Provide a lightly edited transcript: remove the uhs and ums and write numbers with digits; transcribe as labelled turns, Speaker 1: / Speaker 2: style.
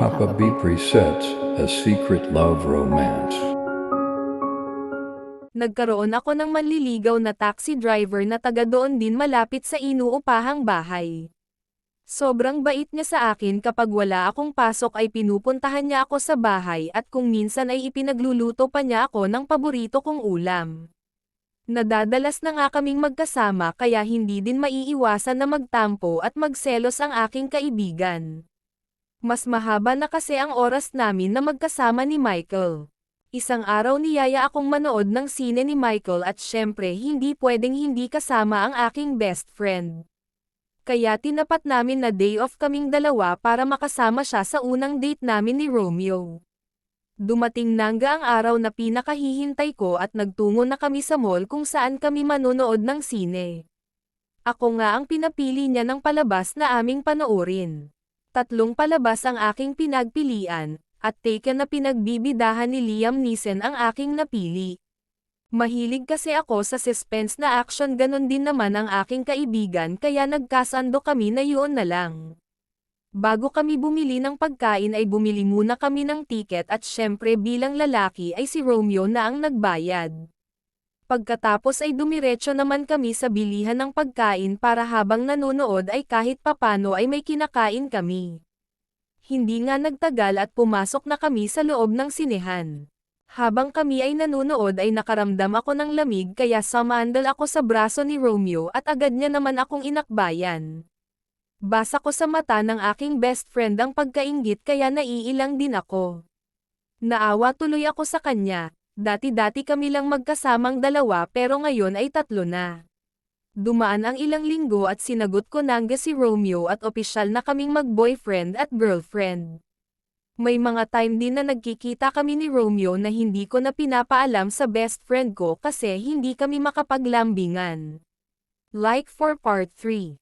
Speaker 1: Papa B presets a secret love romance.
Speaker 2: Nagkaroon ako ng manliligaw na taxi driver na taga doon din malapit sa inuupahang bahay. Sobrang bait niya sa akin kapag wala akong pasok ay pinupuntahan niya ako sa bahay at kung minsan ay ipinagluluto pa niya ako ng paborito kong ulam. Nadadalas na nga kaming magkasama kaya hindi din maiiwasan na magtampo at magselos ang aking kaibigan. Mas mahaba na kasi ang oras namin na magkasama ni Michael. Isang araw niyaya akong manood ng sine ni Michael at syempre hindi pwedeng hindi kasama ang aking best friend. Kaya tinapat namin na day off kaming dalawa para makasama siya sa unang date namin ni Romeo. Dumating na nga ang araw na pinakahihintay ko at nagtungo na kami sa mall kung saan kami manonood ng sine. Ako nga ang pinapili niya ng palabas na aming panoorin. 3 palabas ang aking pinagpilian, at Taken na pinagbibidahan ni Liam Neeson ang aking napili. Mahilig kasi ako sa suspense na action, ganon din naman ang aking kaibigan kaya nagkasando kami na yun na lang. Bago kami bumili ng pagkain ay bumili muna kami ng tiket at syempre bilang lalaki ay si Romeo na ang nagbayad. Pagkatapos ay dumiretso naman kami sa bilihan ng pagkain para habang nanonood ay kahit papano ay may kinakain kami. Hindi nga nagtagal at pumasok na kami sa loob ng sinehan. Habang kami ay nanonood ay nakaramdam ako ng lamig kaya sumandal ako sa braso ni Romeo at agad niya naman akong inakbayan. Basa ko sa mata ng aking best friend ang pagkainggit kaya naiilang din ako. Naawa tuloy ako sa kanya, dati-dati kami lang magkasamang dalawa pero ngayon ay 3 na. Dumaan ang ilang linggo at sinagot ko nangga si Romeo at opisyal na kaming mag-boyfriend at girlfriend. May mga time din na nagkikita kami ni Romeo na hindi ko na pinapaalam sa best friend ko kasi hindi kami makapaglambingan. Like for part 3.